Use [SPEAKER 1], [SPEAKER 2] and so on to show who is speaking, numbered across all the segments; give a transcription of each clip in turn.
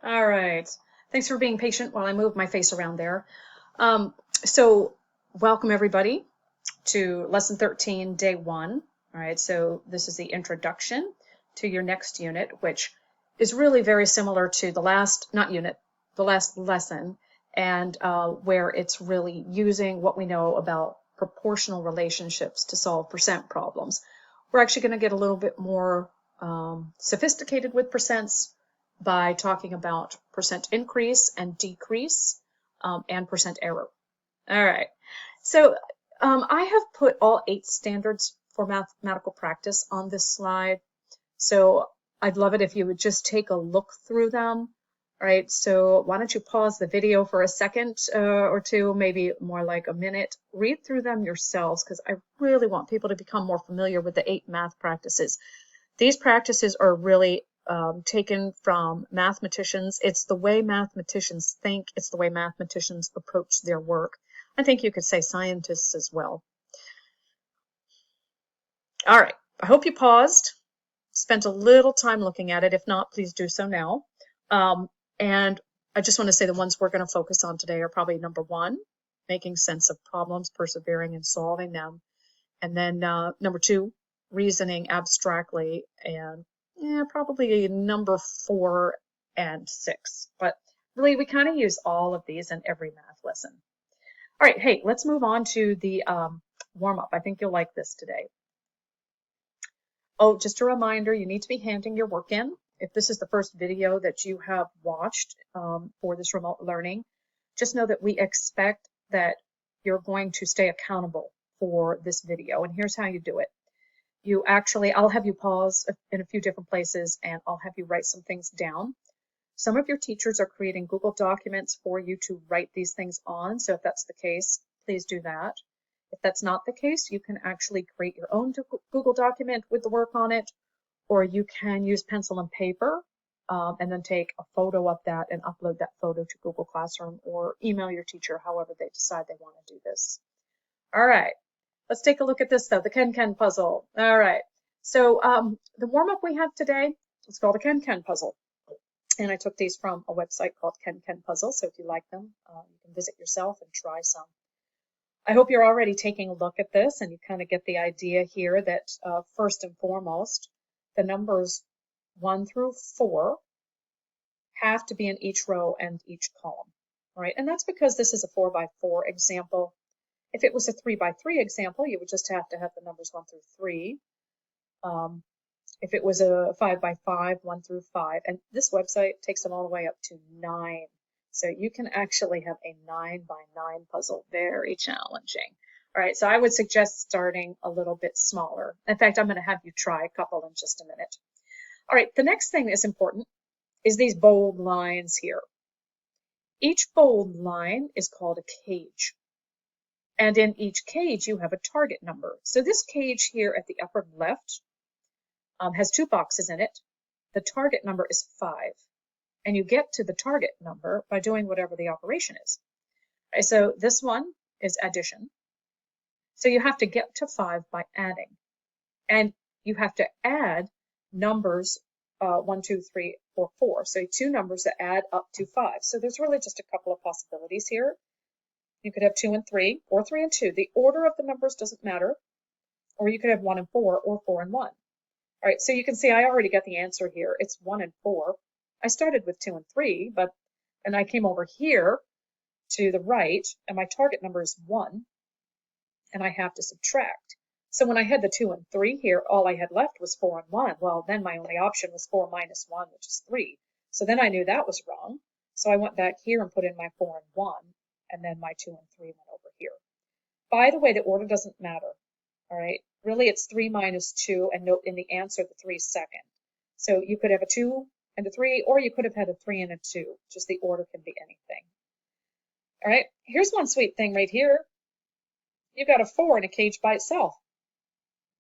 [SPEAKER 1] All right. Thanks for being patient while I move my face around there. So welcome everybody to lesson 13, day 1. All right. So this is the introduction to your next unit, which is really very similar to the last, not unit, the last lesson, and where it's really using what we know about proportional relationships to solve percent problems. We're actually going to get a little bit more sophisticated with percents by talking about percent increase and decrease and percent error. All right. So I have put all 8 standards for mathematical practice on this slide. So I'd love it if you would just take a look through them. All right. So why don't you pause the video for a second or two, maybe more like a minute. Read through them yourselves because I really want people to become more familiar with the 8 math practices. These practices are really taken from mathematicians. It's the way mathematicians think. It's the way mathematicians approach their work. I think you could say scientists as well. All right. I hope you paused, spent a little time looking at it. If not, please do so now. And I just want to say the ones we're going to focus on today are probably number 1, making sense of problems, persevering in solving them. And then number 2, reasoning abstractly, and probably number 4 and 6. But really, we kind of use all of these in every math lesson. All right, hey, let's move on to the warm-up. I think you'll like this today. Oh, just a reminder, you need to be handing your work in. If this is the first video that you have watched for this remote learning, just know that we expect that you're going to stay accountable for this video. And here's how you do it. I'll have you pause in a few different places and I'll have you write some things down. Some of your teachers are creating Google documents for you to write these things on. So if that's the case, please do that. If that's not the case, you can actually create your own Google document with the work on it, or you can use pencil and paper and then take a photo of that and upload that photo to Google Classroom or email your teacher, however they decide they want to do this. All right. Let's take a look at this, though, the Ken puzzle. All right. So the warm-up we have today is called the Ken puzzle. And I took these from a website called Ken Puzzle. So if you like them, you can visit yourself and try some. I hope you're already taking a look at this and you kind of get the idea here that first and foremost, the numbers 1 through 4 have to be in each row and each column. All right. And that's because this is a 4 by 4 example. If it was a 3 by 3 example, you would just have to have the numbers 1 through 3. If it was a 5 by 5, 1 through 5, and this website takes them all the way up to 9. So you can actually have a 9 by 9 puzzle. Very challenging. All right, so I would suggest starting a little bit smaller. In fact, I'm going to have you try a couple in just a minute. All right, the next thing that's important is these bold lines here. Each bold line is called a cage. And in each cage, you have a target number. So this cage here at the upper left has 2 boxes in it. The target number is 5. And you get to the target number by doing whatever the operation is. Okay, so this one is addition. So you have to get to 5 by adding. And you have to add numbers 1, 2, 3, or 4. So 2 numbers that add up to 5. So there's really just a couple of possibilities here. You could have 2 and 3, or 3 and 2. The order of the numbers doesn't matter. Or you could have 1 and 4, or 4 and 1. All right, so you can see I already got the answer here. It's 1 and 4. I started with 2 and 3, and I came over here to the right, and my target number is 1, and I have to subtract. So when I had the 2 and 3 here, all I had left was 4 and 1. Well, then my only option was 4 minus 1, which is 3. So then I knew that was wrong. So I went back here and put in my 4 and 1, and then my 2 and 3 went over here. By the way, the order doesn't matter. All right, really it's 3 minus 2, and note in the answer the 3 second. So you could have a 2 and a 3, or you could have had a 3 and a 2. Just the order can be anything. All right, here's one sweet thing right here. You've got a 4 in a cage by itself.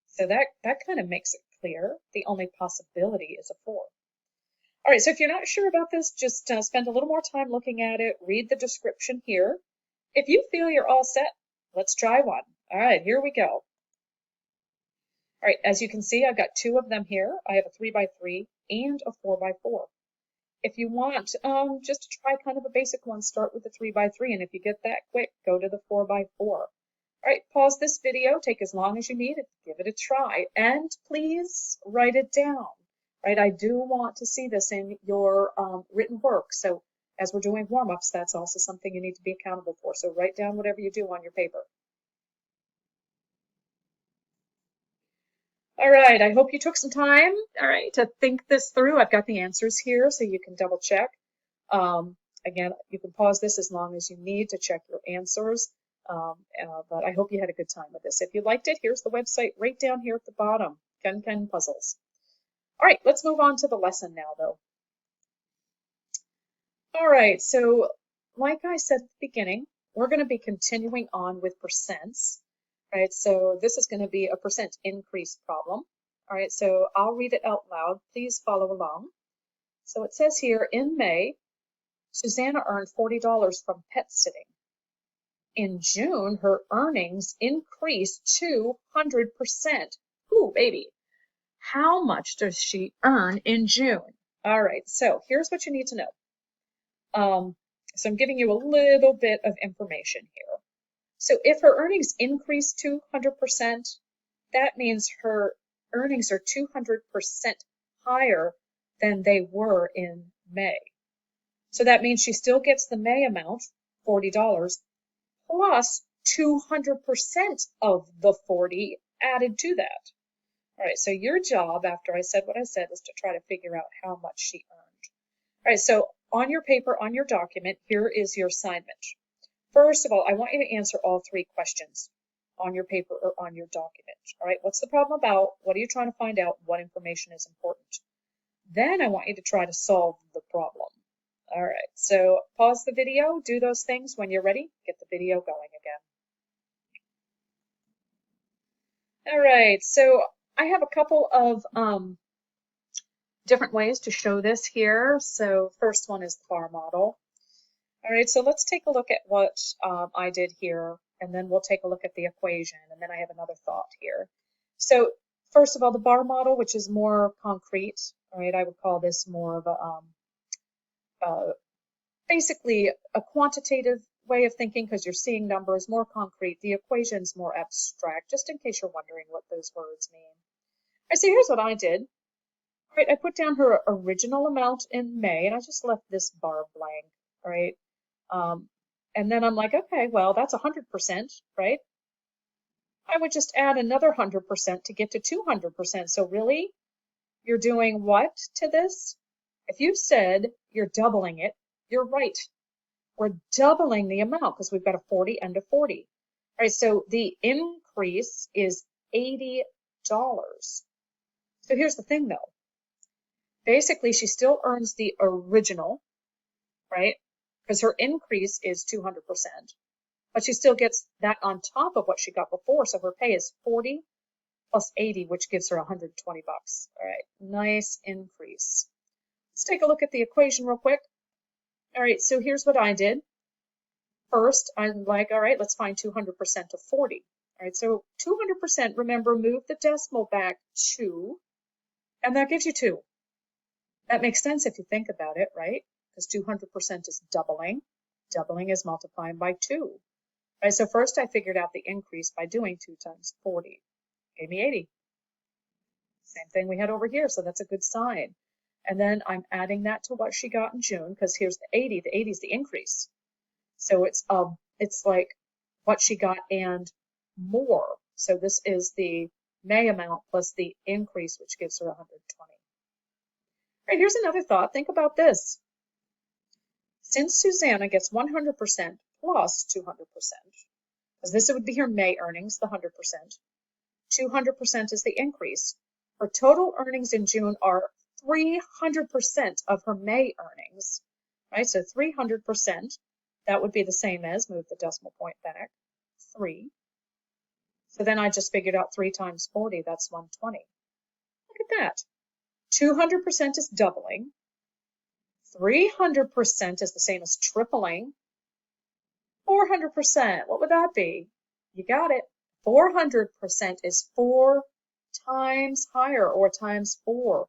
[SPEAKER 1] So that kind of makes it clear. The only possibility is a 4. All right, so if you're not sure about this, just spend a little more time looking at it. Read the description here. If you feel you're all set, let's try one. All right, here we go. All right, as you can see, I've got 2 of them here. I have a 3 by 3 and a 4 by 4. if you want just to try kind of a basic one, start with the 3x3. And if you get that quick, go to the 4x4. All right, pause this video, take as long as you need, give it a try, and please write it down. Right, I do want to see this in your written work. So as we're doing warm-ups, that's also something you need to be accountable for. So write down whatever you do on your paper. All right, I hope you took some time, all right, to think this through. I've got the answers here so you can double check. Again, you can pause this as long as you need to check your answers. But I hope you had a good time with this. If you liked it, here's the website right down here at the bottom, Ken Puzzles. All right, let's move on to the lesson now, though. All right, so like I said at the beginning, we're going to be continuing on with percents. Right, so this is going to be a percent increase problem. All right, so I'll read it out loud. Please follow along. So it says here, in May, Susanna earned $40 from pet sitting. In June, her earnings increased 200%. Ooh, baby. How much does she earn in June? All right, so here's what you need to know. So I'm giving you a little bit of information here. So if her earnings increase 200%, that means her earnings are 200% higher than they were in May. So that means she still gets the May amount, $40, plus 200% of the 40 added to that. All right, so your job after I said what I said is to try to figure out how much she earned. All right, so on your paper, on your document, here is your assignment. First of all, I want you to answer all three questions on your paper or on your document. All right, what's the problem about? What are you trying to find out? What information is important? Then I want you to try to solve the problem. All right, so pause the video, do those things. When you're ready, get the video going again. All right, so I have a couple of different ways to show this here. So first one is the bar model. All right, so let's take a look at what I did here, and then we'll take a look at the equation, and then I have another thought here. So first of all, the bar model, which is more concrete, all right, I would call this more of a basically a quantitative way of thinking because you're seeing numbers, more concrete. The equation's more abstract, just in case you're wondering what those words mean. All right, so here's what I did. All right, I put down her original amount in May, and I just left this bar blank, all right? And then I'm like, okay, well, that's 100%, right? I would just add another 100% to get to 200%. So really, you're doing what to this? If you said you're doubling it, you're right. We're doubling the amount because we've got a 40 and a 40. All right, so the increase is $80. So here's the thing, though. Basically, she still earns the original, right? Because her increase is 200%, but she still gets that on top of what she got before. So her pay is 40 plus 80, which gives her 120 bucks. All right, nice increase. Let's take a look at the equation real quick. All right, so here's what I did. First, I'm like, all right, let's find 200% of 40. All right, so 200%, remember, move the decimal back 2, and that gives you 2. That makes sense if you think about it, right? Because 200% is doubling. Doubling is multiplying by 2. Right, so first I figured out the increase by doing 2 times 40. Gave me 80. Same thing we had over here, so that's a good sign. And then I'm adding that to what she got in June, because here's the 80. The 80 is the increase. So it's like what she got and more. So this is the May amount plus the increase, which gives her 120. All right, here's another thought. Think about this. Since Susanna gets 100% plus 200%, because this would be her May earnings, the 100%, 200% is the increase. Her total earnings in June are 300% of her May earnings, right? So 300%, that would be the same as, move the decimal point back, 3. So then I just figured out 3 times 40, that's 120. Look at that. 200% is doubling. 300% is the same as tripling. 400%, what would that be? You got it. 400% is 4 times higher, or times 4.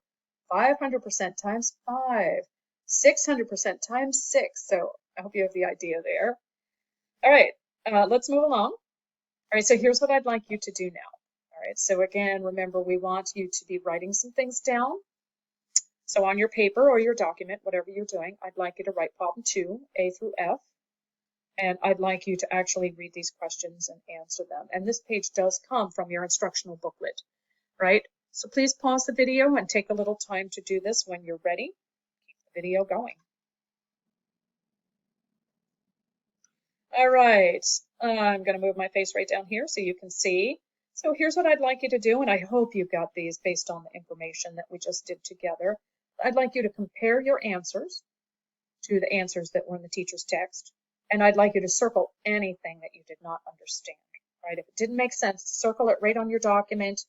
[SPEAKER 1] 500% times 5. 600% times 6. So I hope you have the idea there. All right, let's move along. All right, so here's what I'd like you to do now. All right, so again, remember, we want you to be writing some things down. So on your paper or your document, whatever you're doing, I'd like you to write problem 2, A through F. And I'd like you to actually read these questions and answer them. And this page does come from your instructional booklet, right? So please pause the video and take a little time to do this when you're ready. Keep the video going. All right, I'm going to move my face right down here so you can see. So here's what I'd like you to do, and I hope you got these based on the information that we just did together. I'd like you to compare your answers to the answers that were in the teacher's text. And I'd like you to circle anything that you did not understand, right? If it didn't make sense, circle it right on your document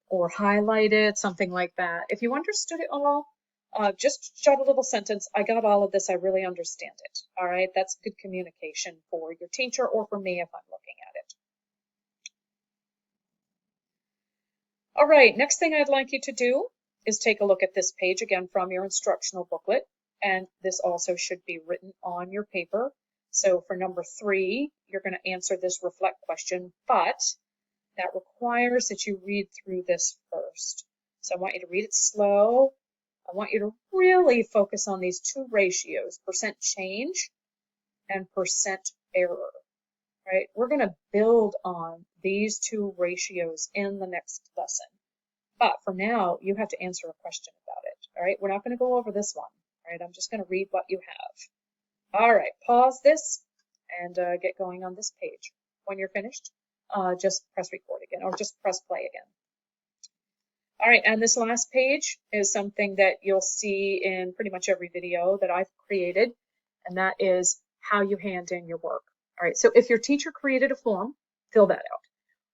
[SPEAKER 1] or highlight it, something like that. If you understood it all, just jot a little sentence. I got all of this. I really understand it. All right. That's good communication for your teacher or for me if I'm looking at it. All right. Next thing I'd like you to do is take a look at this page again from your instructional booklet. And this also should be written on your paper. So for number 3, you're going to answer this reflect question, but that requires that you read through this first. So I want you to read it slow. I want you to really focus on these 2 ratios, percent change and percent error, right? We're going to build on these 2 ratios in the next lesson. But for now, you have to answer a question about it, all right? We're not going to go over this one, all right? I'm just going to read what you have. All right, pause this and get going on this page. When you're finished, just press record again or just press play again. All right, and this last page is something that you'll see in pretty much every video that I've created, and that is how you hand in your work. All right, so if your teacher created a form, fill that out.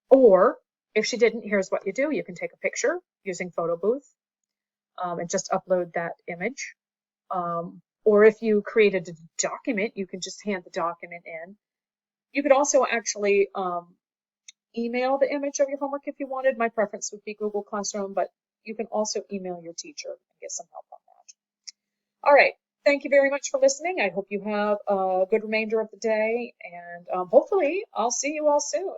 [SPEAKER 1] Or if she didn't, here's what you do. You can take a picture using Photo Booth and just upload that image. Or if you created a document, you can just hand the document in. You could also actually email the image of your homework if you wanted. My preference would be Google Classroom, but you can also email your teacher and get some help on that. All right. Thank you very much for listening. I hope you have a good remainder of the day, and hopefully I'll see you all soon.